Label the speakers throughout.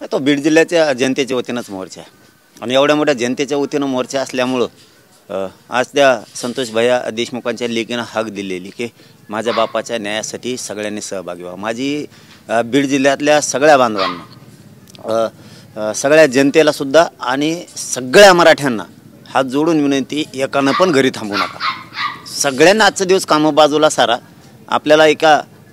Speaker 1: तो बीड जिल्ह्याच्या जनतेच्या वतीनंच मोर्चा आहे आणि एवढ्या मोठ्या जनतेच्या वतीनं मोर्चा असल्यामुळं आज त्या संतोष भैया देशमुखांच्या लेखीनं हाक दिलेली की माझ्या बापाच्या न्यायासाठी सगळ्यांनी सहभागी व्हावं। माझी बीड जिल्ह्यातल्या सगळ्या बांधवांना, सगळ्या जनतेला सुद्धा आणि सगळ्या मराठ्यांना हात जोडून विनंती, एकानं पण घरी थांबू नका। सगळ्यांना आजचा दिवस कामं बाजूला सारा, आपल्याला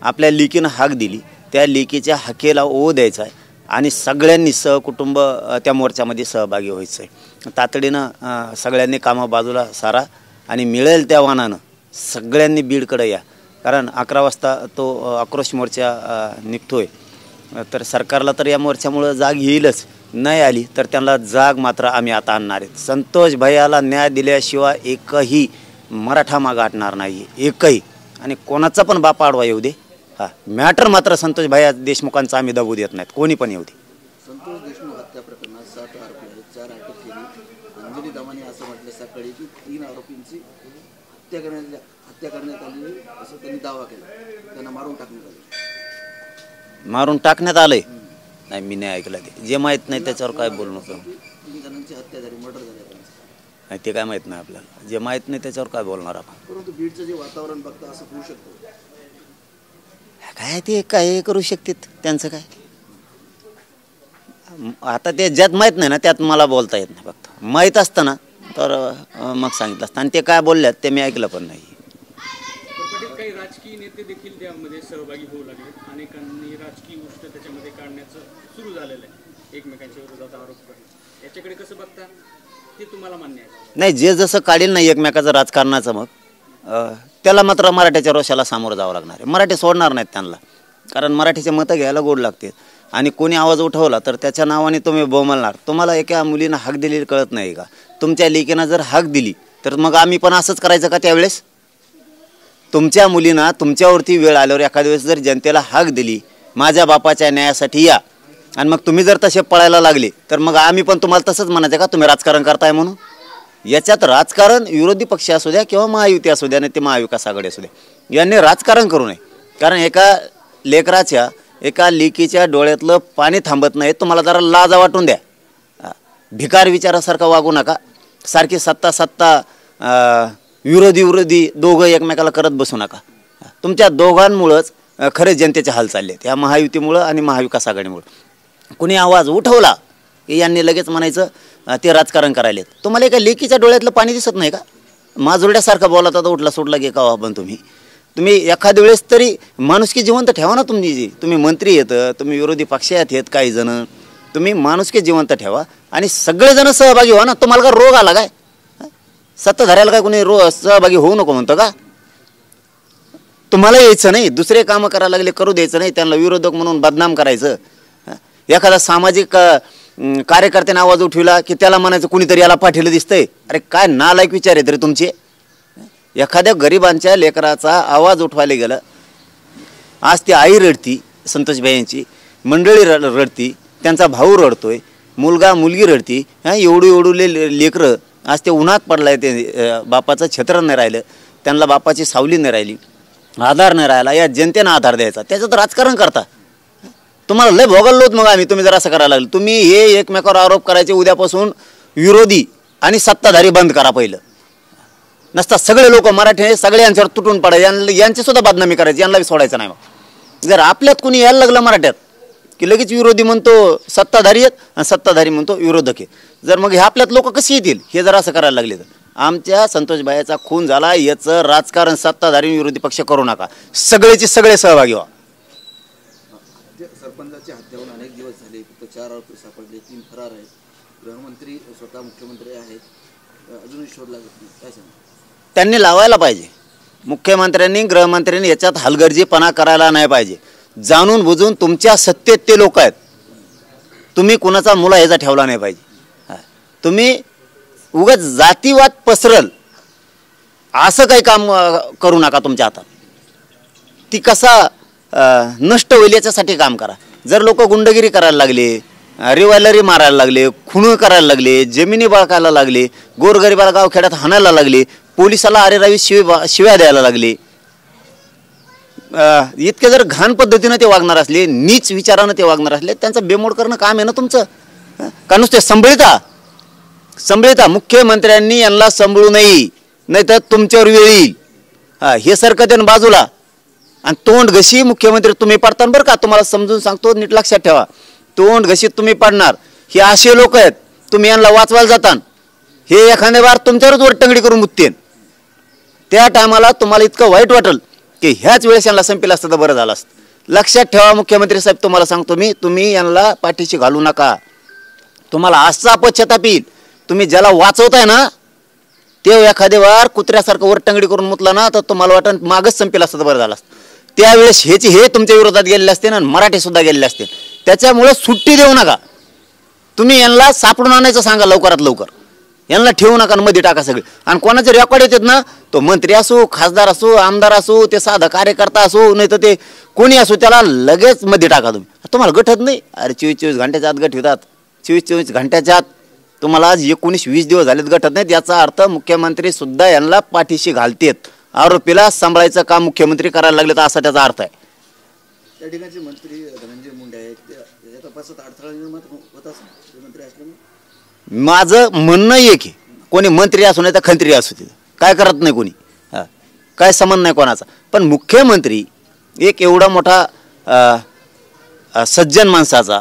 Speaker 1: आपल्या लेकीनं हाक दिली, त्या लेकीच्या हाकेला ओ द्यायचा आहे आणि सगळ्यांनी सहकुटुंब त्या मोर्चामध्ये सहभागी व्हायचं आहे। तातडीनं सगळ्यांनी कामं बाजूला सारा आणि मिळेल त्या वाहनानं सगळ्यांनी बीडकडे या, कारण 11 वाजता तो आक्रोश मोर्चा निघतोय। तर सरकारला तर या मोर्चामुळे जाग येईलच, नाही आली तर त्यांना जाग मात्र आम्ही आता आणणार आहेत। संतोष भैयाला न्याय दिल्याशिवाय एकही मराठा मागं हटणार नाही, एकही, आणि कोणाचा पण बाप आडवा येऊ दे, मॅटर मात्र संतोष भैया देशमुखांचा आम्ही दबू देत नाहीत, कोणी पण येऊ दे।
Speaker 2: संतोष देशमुख हत्या प्रकरणात 7 आरोपी आहेत, 4 अटक केली। अंजली दमाने असं म्हटलं सकाळी की 3 आरोपींची हत्या करण्यात आली असं त्यांनी दावा केला, त्यांना मारून टाकण्यात आले।
Speaker 1: मारून टाकण्यात आलंय? नाही, मी नाही ऐकलं ते, जे माहीत नाही त्याच्यावर काय बोलू नको।
Speaker 2: 3 जणांची हत्या झाली, मर्डर झाले
Speaker 1: नाही, ते काय माहीत नाही आपल्याला, जे माहीत नाही त्याच्यावर काय बोलणार आपण।
Speaker 2: परंतु बीडचं जे वातावरण बघता असं होऊ शकतं
Speaker 1: काय, ते काय करू शकतात, त्यांचं काय आता ते ज्यात माहीत नाही ना त्यात मला बोलता येत नाही। फक्त माहीत असतं ना तर मग सांगितलं असतं, आणि ते काय बोलल्यात ते मी ऐकलं पण नाही।
Speaker 3: काही राजकीय नेते देखील त्यामध्ये सहभागी होऊ लागले, अनेकांनी राजकीय गोष्ट त्याच्यामध्ये काढण्याचं सुरू झालेलं आहे, एकमेकांच्या विरोधात आरोप करणं, याच्याकडे कसं बघता, ते तुम्हाला मान्य आहे?
Speaker 1: नाही, जे जसं काढेल नाही एकमेकाचं राजकारणाचं, मग त्याला मात्र मराठ्याच्या रोषाला सामोरं जावं लागणार आहे। मराठी सोडणार नाहीत त्यांना, कारण मराठीचे मतं घ्यायला गोड लागते, आणि कोणी आवाज उठवला तर त्याच्या नावाने तुम्ही बोंबलणार। तुम्हाला एका मुलीनं हाक दिलेली कळत नाही का? तुमच्या लेकीनं जर हाक दिली तर मग आम्ही पण असंच करायचं का त्यावेळेस? तुमच्या मुलीनं तुमच्यावरती वेळ आल्यावर एखाद्या वेळेस जर जनतेला हाक दिली माझ्या बापाच्या न्यायासाठी या, आणि मग तुम्ही जर तसे पळायला लागले तर मग आम्ही पण तुम्हाला तसंच म्हणायचं का तुम्ही राजकारण करताय म्हणून? याच्यात राजकारण विरोधी पक्ष असू द्या किंवा महायुती असू द्या, नाही ते महाविकास आघाडी असू द्या, यांनी राजकारण करू नये, कारण एका लेकराच्या, एका लेकीच्या डोळ्यातलं पाणी थांबत नाही। तुम्हाला जरा लाज वाटून द्या, भिकार विचारासारखं वागू नका, सारखी सत्ता विरोधी दोघं एकमेकाला करत बसू नका। तुमच्या दोघांमुळंच खरे जनतेचे हाल चालले आहेत, या महायुतीमुळं आणि महाविकास आघाडीमुळं। कुणी आवाज उठवला की यांनी लगेच म्हणायचं ते राजकारण करायलेत। तुम्हाला एका लेकीच्या डोळ्यातलं पाणी दिसत नाही का? माजुरड्यासारखं बोलत आता उठला सुटला की का पण तुम्ही एखाद्या वेळेस तरी माणुसकी जिवंत ठेवा ना। तुम्ही मंत्री येतं, तुम्ही विरोधी पक्षात आहेत काही जण, तुम्ही माणुसकी जिवंत ठेवा आणि सगळेजण सहभागी व्हा ना। तुम्हाला का रोग आला काय? सत्ताधाऱ्याला काय कोणी सहभागी होऊ नको म्हणतो का? तुम्हाला यायचं नाही, दुसरे कामं करायला लागले करू द्यायचं नाही, त्यांना विरोधक म्हणून बदनाम करायचं। एखादा सामाजिक कार्यकर्त्याने आवाज उठविला की त्याला म्हणायचं कुणीतरी याला पाठीलं दिसतंय। अरे काय नालायक विचार आहेत रे तुमचे? एखाद्या गरिबांच्या लेकराचा आवाज उठवायला गेलं, आज ती आई रडती, संतोष भाईंची मंडळी रडती, त्यांचा भाऊ रडतोय, मुलगा मुलगी रडती, एवढे लेकरं आज ते उन्हात पडलाय, ते बापाचं छत्र नाही राहिलं, त्यांना बापाची सावली नाही राहिली, आधार नाही राहिला, या जनतेनं आधार द्यायचा, त्याचं राजकारण करता। तुम्हाला लय भोगलोत मग आम्ही, तुम्ही जर असं करायला लागलं। तुम्ही हे एकमेकावर आरोप करायचे, उद्यापासून विरोधी आणि सत्ताधारी बंद करा पहिलं। नसता सगळे लोक मराठी सगळे यांच्यावर तुटून पडायचे, यांची सुद्धा बदनामी करायची, यांना सोडायचं नाही। मग जर आपल्यात कुणी यायला लागलं मराठ्यात की लगेच विरोधी म्हणतो सत्ताधारी आहेत आणि सत्ताधारी म्हणतो विरोधक आहे, जर मग हे आपल्यात लोक कशी येतील हे जर असं करायला लागले तर आमच्या संतोष भाईचा खून झाला, याचं राजकारण सत्ताधारी विरोधी पक्ष करू नका, सगळेचे सगळे सहभागी व्हा।
Speaker 2: सरपंचाची हत्या होऊन अनेक दिवस झाले, फक्त 4 आरोपी सापडले, 3 फरार आहेत, गृहमंत्री स्वतः मुख्यमंत्री आहेत, अजूनही शोध लागत नाही, काय सांगा?
Speaker 1: त्यांनी लावायला पाहिजे, मुख्यमंत्र्यांनी गृहमंत्र्यांनी याच्यात हलगर्जीपणा करायला नाही पाहिजे। जाणून बुजून तुमच्या सत्तेत ते लोक आहेत, तुम्ही कुणाचा मुला ह्याचा ठेवला नाही पाहिजे। तुम्ही उगाच जातीवाद पसरल असं काही काम करू नका तुमच्या हातात। ती कसा नष्ट होईल याच्यासाठी काम करा। जर लोक गुंडगिरी करायला लागले, रिव्हॉल्वरी मारायला लागले, खून करायला लागले, जमिनी बळकायला लागले, गोरगरिबाला गावखेड्यात हाणायला लागले, पोलिसाला अरेरावी शिव्या द्यायला लागले, इतके जर घाण पद्धतीनं ते वागणार असले, नीच विचारानं ते वागणार असले, त्यांचं बेमोड करणं काम आहे ना तुमचं. का नुसते संभळिता मुख्यमंत्र्यांनी यांना सांभाळू नये, नाही तर तुमच्यावर वेळ येईल. हे सरकत आहे बाजूला. आणि तोंड घशी मुख्यमंत्री तुम्ही पाडता बरं का, तुम्हाला समजून सांगतो, नीट लक्षात ठेवा. तोंड घशी तुम्ही पाडणार. हे असे लोक आहेत, तुम्ही यांना वाचवायला जाता, हे एखाद्या बार तुमच्यावरच वरटंगडी करून मुत्तेन. त्या टायमाला तुम्हाला इतकं वाईट वाटेल की ह्याच वेळेस यांना संपेल असतं तर बरं झालं असतं. लक्षात ठेवा मुख्यमंत्री साहेब, तुम्हाला सांगतो मी, तुम्ही यांना पाठीशी घालू नका. तुम्हाला असा पश्चाताप येईल. तुम्ही ज्याला वाचवताय ना ते एखाद्या वार कुत्र्यासारखं वरटंगडी करून मुतला ना तर तुम्हाला वाटत मागच संपेल असतं तर बरं झालं असतं. त्यावेळेस हे तुमच्या विरोधात गेलेले असते ना, मराठी सुद्धा गेलेले असते. त्याच्यामुळे सुट्टी देऊ नका. तुम्ही यांना सापडून आणायचं सांगा लवकरात लवकर. यांना ठेवू नका, मध्ये टाका सगळे. आणि कोणाचे रेकॉर्ड येतात ना, तो मंत्री असो, खासदार असो, आमदार असो, ते साधा कार्यकर्ता असो, नाही तर ते कोणी असो, त्याला लगेच मध्ये टाका तुम्ही. तुम्हाला गठत नाही. अरे 24 घंट्याच्या आत गठवतात. 24 घंट्याच्या आत तुम्हाला आज 19-20 दिवस झालेत गठत नाहीत. याचा अर्थ मुख्यमंत्री सुद्धा यांना पाठीशी घालतेत. आरोपीला सांभाळायचं काम मुख्यमंत्री करायला लागले तर असा त्याचा अर्थ आहे.
Speaker 2: त्या ठिकाणचे मंत्री धनंजय मुंडे आहेत, त्या तपासात अडथळा निर्माण होत असेल मंत्री असल्यामुळे.
Speaker 1: माझं म्हणणं एक आहे, कोणी मंत्री असू नाही तर खंत्री असू दे, काय करत नाही कोणी, काय संबंध नाही कोणाचा. पण मुख्यमंत्री एक एवढा मोठा सज्जन माणसाचा,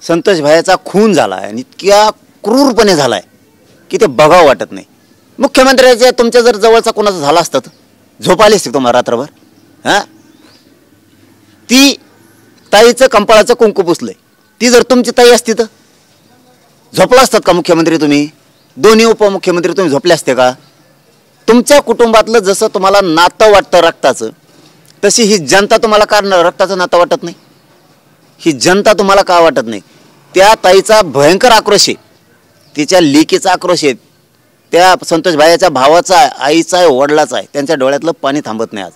Speaker 1: संतोष भाईचा खून झाला आहे आणि इतक्या क्रूरपणे झाला आहे की ते बघावं वाटत नाही. मुख्यमंत्र्याच्या तुमच्या जर जवळचा कोणाचा झाला असतं तर झोप आली असते तुम्हाला रात्रभर. ती ताईचं कंपाळाचं कुंकू पुसलंय, ती जर तुमची ताई असती तर झोपला असतात का मुख्यमंत्री तुम्ही? दोन्ही उपमुख्यमंत्री तुम्ही झोपले असते का? तुमच्या कुटुंबातलं जसं तुम्हाला नातं वाटतं रक्ताचं, तशी ही जनता तुम्हाला का रक्ताचं नातं वाटत नाही? ही जनता तुम्हाला का वाटत नाही? त्या ताईचा भयंकर आक्रोश आहे, तिच्या लेकीचा आक्रोश आहे, त्या संतोष भाईच्या भावाचा आहे, आईचा आहे, वडिलाचा आहे. त्यांच्या डोळ्यातलं पाणी थांबत नाही आज.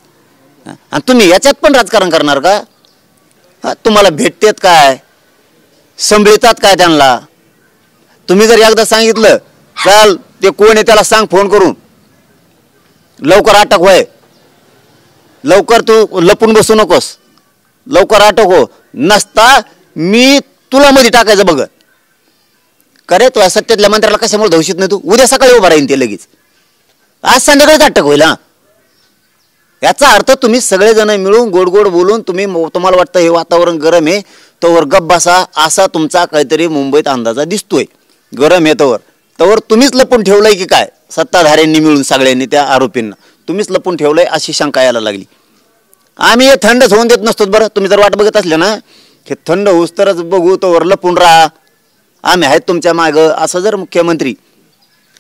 Speaker 1: आणि तुम्ही याच्यात पण राजकारण करणार का? तुम्हाला भेटतेत काय, संभळतात काय त्यांना? तुम्ही जर एकदा सांगितलं चाल ते कोण आहे त्याला सांग फोन करून, लवकर अटक होय, लवकर तू लपून बसू नकोस, लवकर अटक हो, नसता मी तुला मध्ये टाकायचं बघ. करे तू सत्तेतल्या मंत्र्याला कशामुळे धवशीत नाही? तू उद्या सकाळी उभा राहीन ते लगेच, आज संध्याकाळीच अटक होईल. याचा अर्थ तुम्ही सगळेजण मिळून गोड गोड बोलून तुम्हाला वाटतं हे वातावरण गरम आहे तोवर गप बसा, असा तुमचा काहीतरी मुंबईत अंदाजा दिसतोय. गरम आहे तोवर तुम्हीच लपून ठेवलंय की काय? सत्ताधाऱ्यांनी मिळून सगळ्यांनी त्या आरोपींना तुम्हीच लपून ठेवलंय अशी शंका यायला लागली. आम्ही हे थंडच होऊन देत नसतो बरं. तुम्ही जर वाट बघत असले ना हे थंड होऊस तरच बघू, तोवर लपून राहा, आम्ही आहेत तुमच्या मागं, असं जर मुख्यमंत्री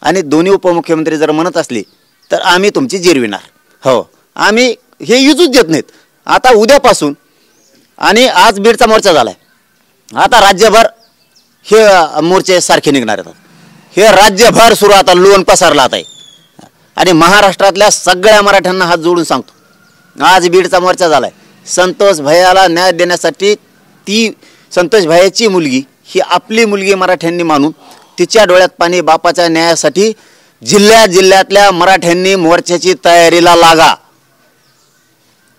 Speaker 1: आणि दोन्ही उपमुख्यमंत्री जर म्हणत असले तर आम्ही तुमची जिरविणार. हो, आम्ही हे युजूच देत नाहीत. आता उद्यापासून, आणि आज बीडचा मोर्चा झालाय, आता राज्यभर हे मोर्चे सारखे निघणार आहेत. हे राज्यभर सुरू, आता लोण पसरला आहे. आणि महाराष्ट्रातल्या सगळ्या मराठ्यांना हात जोडून सांगतो, आज बीडचा मोर्चा झालाय. संतोष भैयाला न्याय देण्यासाठी, ती संतोष भैयाची मुलगी ही आपली मुलगी मराठ्यांनी मानून तिच्या डोळ्यात पाणी, बापाच्या न्यायासाठी जिल्ह्यातल्या मराठ्यांनी मोर्चाची तयारीला लागा.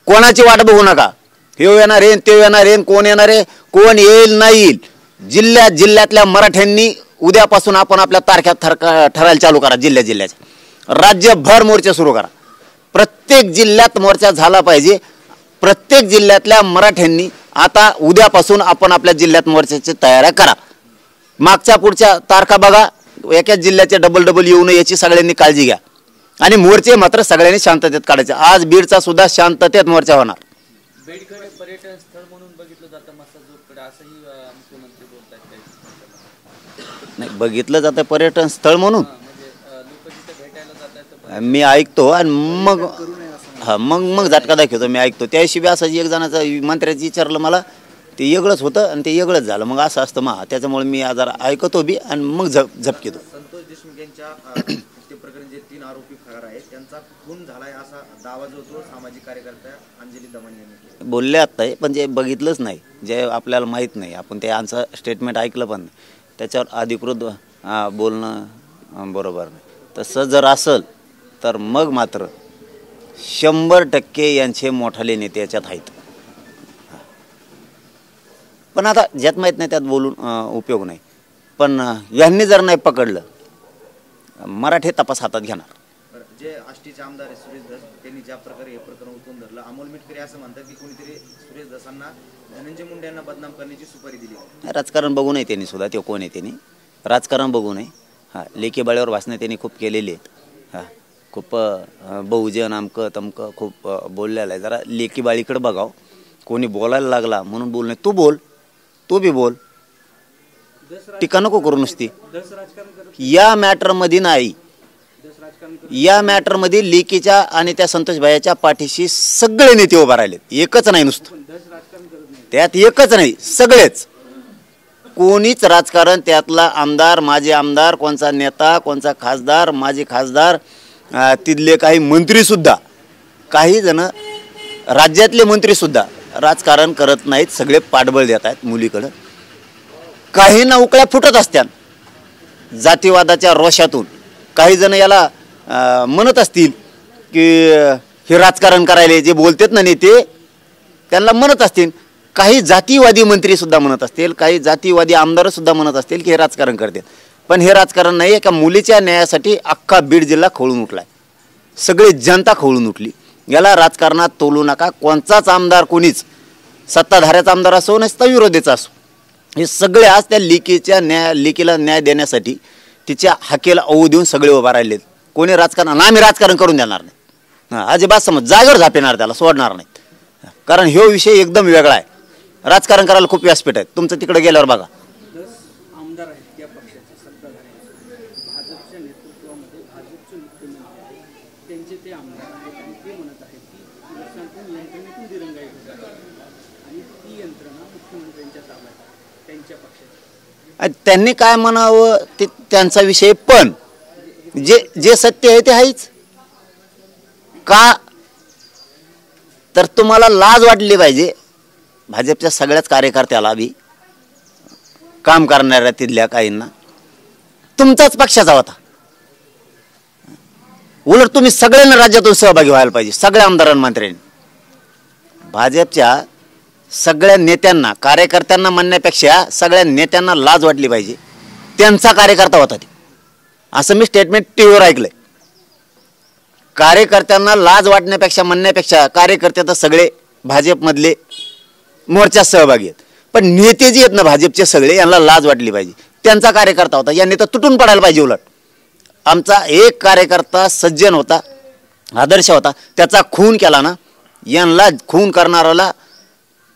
Speaker 1: कोणाची वाट बघू नका. हे येणार आहे, ते येणार आहे, कोण येणार आहे, कोण येईल नाही येईल. जिल्ह्यातल्या मराठ्यांनी उद्यापासून आपण आपल्या तारख्या ठरायला चालू करा. जिल्ह्याच्या राज्यभर मोर्चे सुरू करा. प्रत्येक जिल्ह्यात मोर्चा झाला पाहिजे. प्रत्येक जिल्ह्यातल्या मराठ्यांनी आता उद्यापासून आपण आपल्या जिल्ह्यात मोर्चाची तयारी करा. मागच्या पुढच्या तारखा बघा, एकाच जिल्ह्याचे डबल येऊ नये याची सगळ्यांनी काळजी घ्या. आणि मोर्चे मात्र सगळ्यांनी शांततेत काढायचे. आज बीडचा सुद्धा शांततेत मोर्चा होणार.
Speaker 3: बीडकडे पर्यटन स्थळ म्हणून बघितलं जातं मसाजोगकडे, असंही मुख्यमंत्री बोलतात.
Speaker 1: नाही, बघितलं जातं पर्यटन स्थळ म्हणून,
Speaker 3: लोक तिथे भेटायला जातात.
Speaker 1: मी ऐकतो आणि मग झटका दाखवतो. मी ऐकतो त्याशिवाय असं एक जणाचं मंत्र्याचं विचारलं मला, ते वेगळंच होतं आणि ते वेगळंच झालं. मग असं असतं त्याच्यामुळे मी जरा ऐकतो बी आणि मग झपकेतो.
Speaker 2: संतोष देशमुख यांच्या ते प्रकरण जे 3 आरोपी फरार आहेत त्यांचा खून झालाय असा दावा जो तो सामाजिक कार्यकर्त्या अंजली दमन यांनी
Speaker 1: बोलले आत्ता, पण जे बघितलंच नाही, जे आपल्याला माहीत नाही, आपण ते आमचं स्टेटमेंट ऐकलं पण नाही, त्याच्यावर अधिकृत बोलणं बरोबर नाही. तसं जर असेल तर मग मात्र 100% यांचे मोठाले नेते याच्यात आहेत. पण आता ज्यात माहीत नाही त्यात बोलून उपयोग नाही. पण यांनी जर नाही पकडलं, मराठे तपास हातात घेणार.
Speaker 4: जे आष्टीचे आमदार आहे सुरेश धस, त्यांनी ज्या प्रकारे हे प्रकरण उचलून धरलं, अमोल मिटकरी असं म्हणतात की कोणीतरी सुरेश धसांना धनंजय मुंडे यांना बदनाम करण्याची सुपारी दिली.
Speaker 1: राजकारण बघू नये त्यांनी सुद्धा, ते कोण आहे त्यांनी राजकारण बघू नये. हां, लेखी बळ्यावर भाषणं त्यांनी खूप केलेली आहेत. हां, खूप बहुजन अमकं तमकं खूप बोललेलं आहे. जरा लेखी बाळीकडे बघाव. कोणी बोलायला लागला म्हणून बोल नाही, तू बोल, तू बी बोल, टीका नको करू नुसती. या मॅटरमध्ये नाही, या मॅटरमध्ये लेकीच्या आणि त्या संतोष भाईच्या पाठीशी सगळे नेते उभा राहिलेत. एकच नाही नुसतं, त्यात एकच नाही, सगळेच. कोणीच राजकारण त्यातला आमदार, माजी आमदार, कोणचा नेता, कोणचा खासदार, माजी खासदार, तिथले काही मंत्रीसुद्धा, काही जण राज्यातले मंत्रीसुद्धा राजकारण करत नाहीत. सगळे पाठबळ देत आहेत मुलीकडं. काही ना उकळ्या फुटत असत्यात जातीवादाच्या रोषातून. काही जण याला म्हणत असतील की हे राजकारण करायला जे बोलतात ना नेते, त्यांना म्हणत असतील. काही जातीवादी मंत्रीसुद्धा म्हणत असतील, काही जातीवादी आमदारसुद्धा म्हणत असतील की हे राजकारण करतात. पण हे राजकारण नाही. एका मुलीच्या न्यायासाठी अख्खा बीड जिल्हा खवळून उठलाय, सगळी जनता खवळून उठली. याला राजकारणात तोलू नका. कोणचाच आमदार, कोणीच सत्ताधाऱ्याचा आमदार असो नसता विरोधीचा असो, हे सगळे आज त्या लेकीला न्याय देण्यासाठी तिच्या हाकेला ओऊ देऊन सगळे उभा राहिलेत. कोणी राजकारण, आम्ही राजकारण करून देणार नाही. हां, अजिबात समज जागेवर झापेणार, त्याला सोडणार नाहीत. कारण ह्यो विषय एकदम वेगळा आहे. राजकारण करायला खूप व्यासपीठ आहे. तुमचं तिकडे गेल्यावर बघा.
Speaker 3: आमदार आहेत त्या पक्षाचे सत्ताधारी, भाजपच्या नेतृत्वामध्ये भाजपचे मुख्यमंत्री आहेत, त्यांचे ते आमदार आहेत आणि ते म्हणत आहेत की वर्षांतून यंत्रणेतून दिरंगाई होत आहे आणि ती यंत्रणा मुख्यमंत्र्यांच्या ताब्यात आहे, त्यांच्या पक्षाची.
Speaker 1: त्यांनी काय म्हणावं ते त्यांचा विषय. पण जे सत्य आहे ते आहेच. का तर तुम्हाला लाज वाटली पाहिजे. भाजपच्या सगळ्याच कार्यकर्त्याला बी, काम करणाऱ्या तिथल्या काहींना, तुमचाच पक्षाचा होता. उलट तुम्ही सगळ्यांना राज्यातून सहभागी व्हायला पाहिजे, सगळ्या आमदारांना, मंत्र्यांनी. भाजपच्या सगळ्या नेत्यांना, कार्यकर्त्यांना म्हणण्यापेक्षा सगळ्या नेत्यांना लाज वाटली पाहिजे. त्यांचा कार्यकर्ता होता ते, असं मी स्टेटमेंट टीव्हीवर ऐकलंय. कार्यकर्त्यांना लाज वाटण्यापेक्षा, म्हणण्यापेक्षा कार्यकर्ते तर सगळे भाजपमधले मोर्चात सहभागी आहेत. पण नेते जे आहेत ना भाजपचे सगळे, यांना लाज वाटली पाहिजे. त्यांचा कार्यकर्ता होता, यांनी तर तुटून पडायला पाहिजे. उलट आमचा एक कार्यकर्ता सज्जन होता, आदर्श होता, त्याचा खून केला ना, यांना खून करणाऱ्याला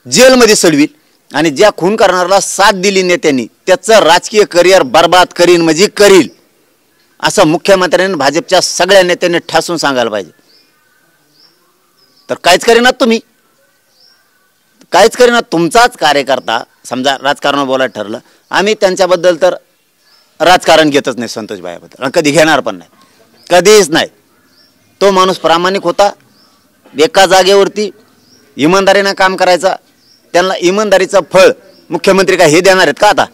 Speaker 1: जेलमध्ये सडवील आणि ज्या खून करणाऱ्याला साथ दिली नेत्यांनी त्याचं राजकीय करिअर बर्बाद करीन म्हणजे करील, असं मुख्यमंत्र्यांनी भाजपच्या सगळ्या नेत्यांनी ठासून सांगायला पाहिजे. तर काहीच करेनात तुम्ही, काहीच करेनात. तुमचाच कार्यकर्ता समजा राजकारण बोलायला ठरलं, आम्ही त्यांच्याबद्दल तर राजकारण घेतच नाही, संतोष भाईबद्दल कधी घेणार पण नाही, कधीच नाही. तो माणूस प्रामाणिक होता, एका जागेवरती इमानदारीनं काम करायचा. त्यांना इमानदारीचं फळ मुख्यमंत्री काय हे देणार आहेत का? आता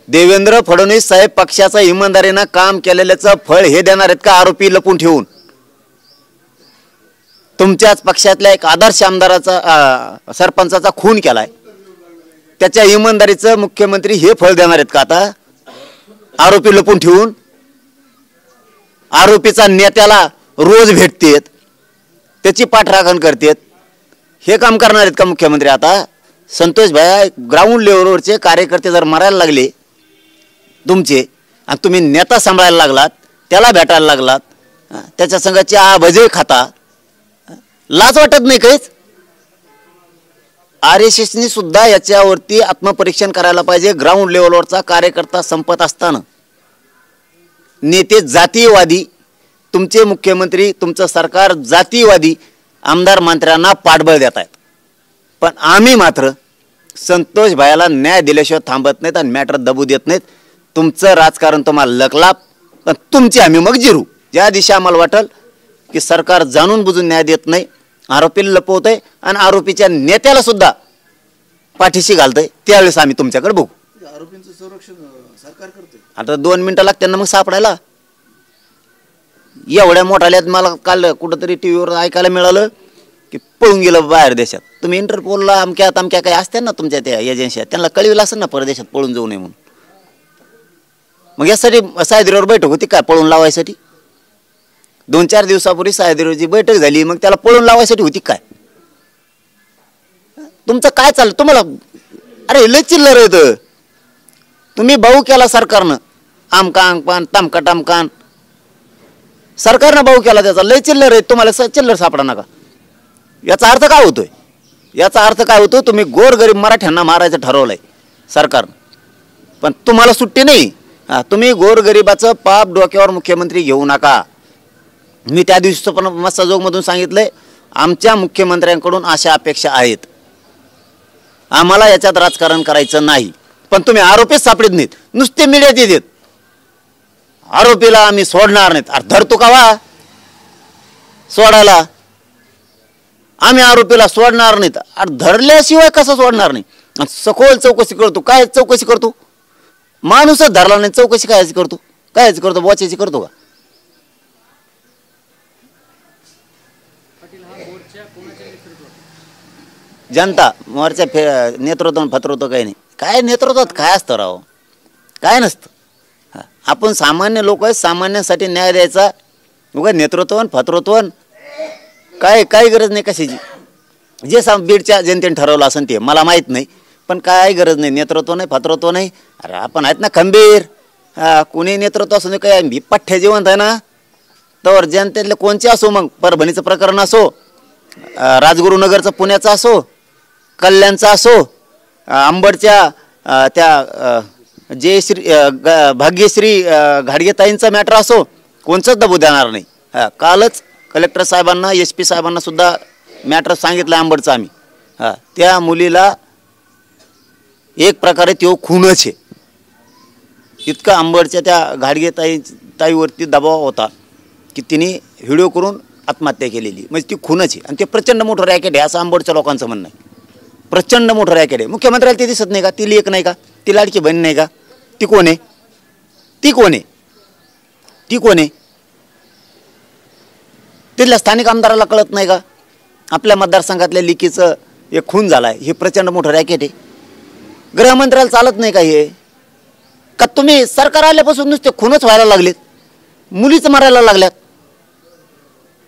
Speaker 1: देवेंद्र फडणवीस साहेब पक्षाचं इमानदारीनं काम केलेल्याचं फळ हे देणार आहेत का आरोपी लपून ठेवून? तुमच्याच पक्षातल्या एक आदर्श आमदाराचा, सरपंचाचा खून केलाय, त्याच्या इमानदारीचं मुख्यमंत्री हे फळ देणार आहेत का आता आरोपी लपून ठेवून? आरोपीचा नेत्याला रोज भेटतेत, त्याची पाठराखण करतेत, हे काम करणार आहेत का मुख्यमंत्री आता? संतोष भाई, ग्राउंड लेवलवरचे कार्यकर्ते जर मरायला लागले तुमचे आणि तुम्ही नेता सांभाळायला लागलात, त्याला भेटायला लागलात, त्याच्या संघाची भजे खाता, लाज वाटत नाही काहीच? RSSनी सुद्धा याच्यावरती आत्मपरीक्षण करायला पाहिजे. ग्राउंड लेवलवरचा कार्यकर्ता संपत असताना नेते जातीयवादी, तुमचे मुख्यमंत्री, तुमचं सरकार जातीयवादी आमदार मंत्र्यांना पाठबळ देत आहेत. पण आम्ही मात्र संतोष भाईला न्याय दिल्याशिवाय थांबत नाहीत आणि मॅटर दबू देत नाहीत. तुमचं राजकारण तुम्हाला लकलाप, पण तुमची आम्ही मग जिरू. ज्या दिवशी आम्हाला वाटल की सरकार जाणून बुजून न्याय देत नाही, आरोपीला लपवतंय आणि आरोपीच्या नेत्याला सुद्धा पाठीशी घालतंय, त्यावेळेस आम्ही तुमच्याकडे बघू.
Speaker 2: आरोपींचं संरक्षण सरकार करते.
Speaker 1: आता 2 मिनिटं लागतात ना मग सापडायला. एवढ्या मोठाल्यात मला काल कुठंतरी टी व्हीवर ऐकायला मिळालं की पळून गेलं बाहेर देशात. तुम्ही इंटरपोलला अमक्या काय असतात ना तुमच्या त्या एजन्सी, त्यांना कळविलं असेल ना परदेशात पळून जाऊ नये म्हणून. मग यासाठी सह्याद्रीवर बैठक होती काय पळून लावायसाठी? 2-4 दिवसापूर्वी सह्याद्रीवरची बैठक झाली, मग त्याला पळून लावायसाठी होती काय? तुमचं काय चाललं तुम्हाला? अरे लय चिल्लर येतं. तुम्ही भाऊ केला सरकारनं, आमकान तामका टामकान सरकारनं भाऊ केला, त्याचा लय चिल्लर आहे. तुम्हाला चिल्लर सापडा नका. याचा अर्थ काय होतोय? याचा अर्थ काय होतो? तुम्ही गोरगरीब मराठ्यांना मारायचं ठरवलंय सरकारनं, पण तुम्हाला सुट्टी नाही. तुम्ही गोरगरिबाचं पाप डोक्यावर मुख्यमंत्री घेऊ नका. मी त्या दिवशी पण मस्साजोगमधून सांगितलंय, आमच्या मुख्यमंत्र्यांकडून अशा अपेक्षा आहेत. आम्हाला याच्यात राजकारण करायचं नाही. पण तुम्ही आरोपीच सापडत नाहीत, नुसते मीडियात येतात आरोपीला आम्ही सोडणार नाहीत. अरे धरतो का वा सोडायला? आम्ही आरोपीला सोडणार नाहीत. अरे धरल्याशिवाय कसं सोडणार नाही? सखोल चौकशी करतो. काय चौकशी करतो? माणूसच धरला नाही, चौकशी कायची करतो? कायची करतो? बोचायची करतो का? जनता मोर्चा नेतृत्व फतृत्व काही नाही. काय नेतृत्वात काय असतं राव? काय नसतं. आपण सामान्य लोक आहे, सामान्यांसाठी न्याय द्यायचा. उगा नेतृत्वन फतृत्वन काय गरज नाही कशाची. जे बीडच्या जनतेने ठरवलं असं ते मला माहीत नाही, पण काय गरज नाही. नेतृत्व नाही फतृत्व नाही. अरे आपण आहेत ना खंबीर. कुणी नेतृत्व असू नये, काय मी पठ्ठ्या जिवंत आहे ना. तर जनतेतले कोणचे असो, मग परभणीचं प्रकरण असो, राजगुरुनगरचं पुण्याचं असो, कल्याणचा असो, अंबडच्या त्या भाग्यश्री घाडगेताईंचा मॅटर असो, कोणचंच दबू देणार नाही. कालच कलेक्टर साहेबांना SP साहेबांना सुद्धा मॅटर सांगितलं अंबडचं आम्ही. त्या मुलीला एक प्रकारे तो खूनच आहे. इतका अंबडच्या त्या घाडगेताईवरती दबाव होता की तिने व्हिडिओ करून आत्महत्या केलेली. म्हणजे ती खूनच आहे आणि ते प्रचंड मोठं रॅकेट आहे असं अंबडच्या लोकांचं म्हणणं आहे. प्रचंड मोठं रॅकेट आहे. मुख्यमंत्र्याला ते दिसत नाही का? ती लेक नाही का? ती लाडकी बहीण नाही का? ती कोण आहे? ती कोण आहे? ती कोण आहे? तिथल्या स्थानिक आमदाराला कळत नाही का? आपल्या मतदारसंघातल्या लेकीचं एक खून झाला आहे, हे प्रचंड मोठं रॅकेट आहे. गृहमंत्र्याला चालत नाही का हे? का तुम्ही सरकार आल्यापासून नुसते खूनच व्हायला लागलेत, मुलीच मारायला लागल्यात,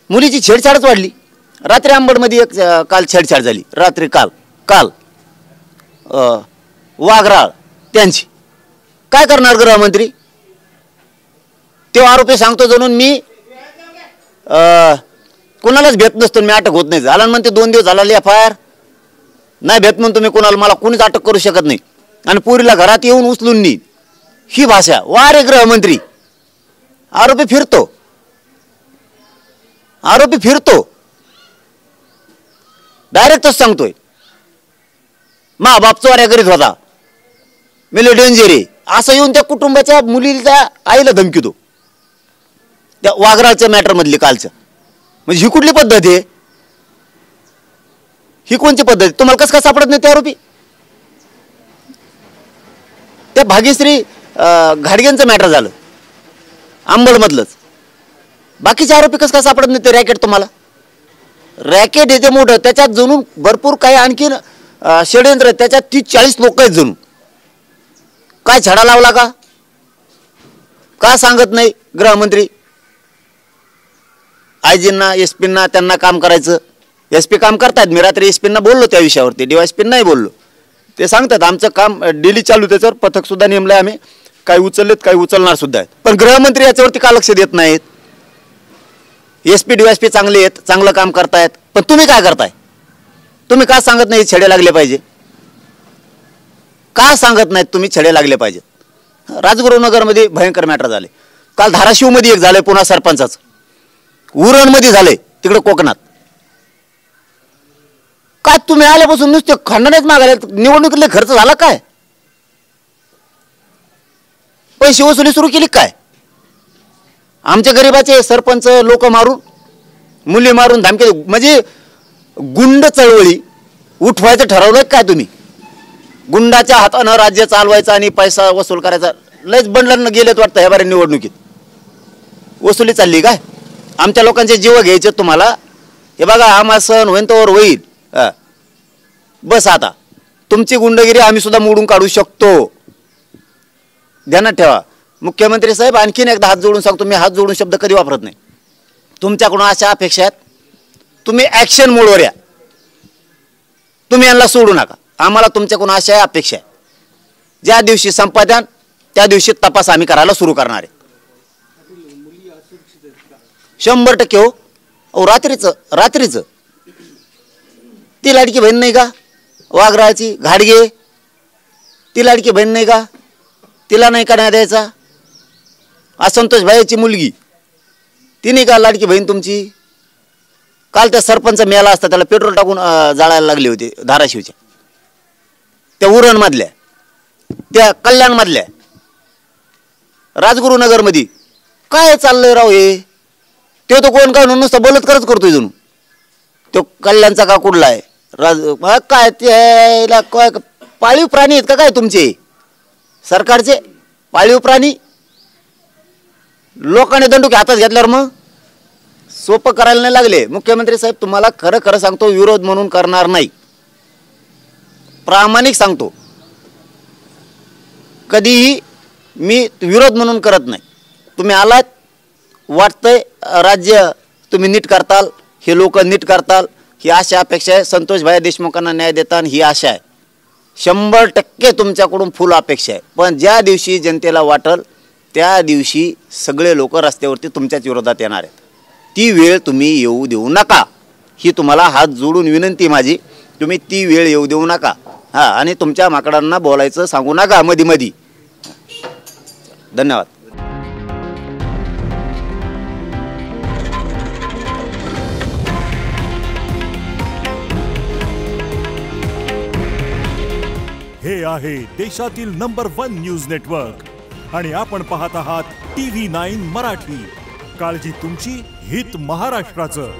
Speaker 1: मुलीची छेडछाडच वाढली. रात्री अंबडमध्ये एक काल छेडछाड झाली. रात्री काल वाघराळ त्यांची. काय करणार गृहमंत्री? तो आरोपी सांगतो जणून मी कोणालाच भेट नसतो, मी अटक होत नाही. झाला म्हणते 2 दिवस झाला FIR नाही भेट म्हणून तुम्ही कोणाला, मला कोणीच अटक करू शकत नाही. आणि पुरीला घरात येऊन उचलून नी ही भाषा. वा रे गृहमंत्री. आरोपी फिरतो डायरेक्टच सांगतोय, मा बाप चोऱ्या करीत होता, मेले डेंजर असं येऊन त्या कुटुंबाच्या मुलीच्या आईला धमकीतो. त्या वाघराच्या मॅटर मधली कालचं. म्हणजे ही कुठली पद्धत आहे? ही कोणती पद्धत आहे? तुम्हाला कसं काय सापडत नाही ते आरोपी? त्या भाग्यश्री घाडगेंचं मॅटर झालं अंबडमधलंच. बाकीचे आरोपी कसं काय सापडत नाही ते रॅकेट? तुम्हाला रॅकेट येते मोठं, त्याच्यात जणून भरपूर काही आणखीन षडयंत्र. त्याच्यात 30-40 लोक आहेत जणू. काय छडा लावला का सांगत नाही गृहमंत्री? IGंना SP त्यांना काम करायचं. SP काम करतायत. मी रात्री SP बोललो त्या विषयावरती, DYSP नाही बोललो. ते सांगतात आमचं काम डेली चालू. त्याच्यावर पथक सुद्धा नेमलंय आम्ही. काही उचललेत, काही उचलणार सुद्धा आहेत. पण गृहमंत्री याच्यावरती का लक्ष देत नाहीत? SP DYSP चांगले आहेत, चांगलं काम करतायत, पण तुम्ही काय करताय? तुम्ही का सांगत नाही छडे लागले पाहिजे? का सांगत नाहीत तुम्ही छडे लागले पाहिजेत? राजगुरुनगरमध्ये भयंकर मॅटर झाले. काल धाराशिवमध्ये एक झालंय, पुन्हा सरपंचाचं. उरणमध्ये झालंय तिकडे कोकणात. काय तुम्ही आल्यापासून नुसते खंडणच मागायला? निवडणुकीतले खर्च झाला काय? पैसे वसुली सुरू केली काय? आमच्या गरीबाचे सरपंच लोक मारून, मुली मारून, धमकी. म्हणजे गुंड चळवळी उठवायचं ठरवलं काय तुम्ही? गुंडाच्या हातानं राज्य चालवायचं आणि पैसा वसूल करायचा. लयच बंडलांना गेलेत वाटतं ह्या बारे निवडणुकीत. वसुली चालली काय? आमच्या लोकांचे जीव घ्यायचे तुम्हाला. हे बघा आम्हा सण होईन तोवर होईल. बस आता तुमची गुंडगिरी आम्ही सुद्धा मोडून काढू शकतो. ध्यानात ठेवा. मुख्यमंत्री साहेब आणखीन एकदा हात जोडून सांगतो, मी हात जोडून शब्द कधी वापरत नाही. तुमच्याकडून अशा अपेक्षा आहेत, तुम्ही ॲक्शन मोडवर या. तुम्ही यांना सोडू नका. आम्हाला तुमच्याकडून अशा अपेक्षा आहे. ज्या दिवशी संपादन त्या दिवशी तपास आम्ही करायला सुरू करणार आहे. 100% हो. अहो रात्रीचं ती लाडकी बहीण नाही का वाघराची घाडगे, ती लाडकी बहीण नाही का, तिला नाही का नाही द्यायचा. असंतोष भाईची मुलगी ती नाही का लाडकी बहीण तुमची. काल त्या सरपंच मेला असता, त्याला पेट्रोल टाकून जाळायला लागले होते धाराशिवच्या, त्या उरणमधल्या, त्या कल्याणमधल्या, राजगुरुनगरमध्ये. काय चाललंय राव हे. तो तो कोण काय नुसतं बलात्कारच करतोय जणू. तो कल्याणचा का कुठला आहे काय त्याला काय पाळीव प्राणी आहेत का काय तुमचे सरकारचे पाळीव प्राणी. लोकांनी दंडुके हातात घेतल्यावर मग सोपं करायला नाही लागले. मुख्यमंत्री साहेब तुम्हाला खरं खरं सांगतो, विरोध म्हणून करणार नाही, प्रामाणिक सांगतो. कधीही मी विरोध म्हणून करत नाही. तुम्ही आलात, वाटतंय राज्य तुम्ही नीट करताल, हे लोक नीट करताल, ही आशा अपेक्षा आहे. संतोषभाई देशमुखांना न्याय देताना ही आशा आहे. 100% तुमच्याकडून फुल अपेक्षा आहे. पण ज्या दिवशी जनतेला वाटल त्या दिवशी सगळे लोक रस्त्यावरती तुमच्याच विरोधात येणार आहेत. ती वेळ तुम्ही येऊ देऊ नका. ही तुम्हाला हात जोडून विनंती माझी. तुम्ही ती वेळ येऊ देऊ नका. आणि तुमच्या माकडांना बोलायचं सांगू नका मधी मधी. धन्यवाद.
Speaker 5: हे आहे देशातील नंबर 1 न्यूज नेटवर्क आणि आपण पाहत आहात TV9 मराठी. काळजी तुमची, हित महाराष्ट्राचं.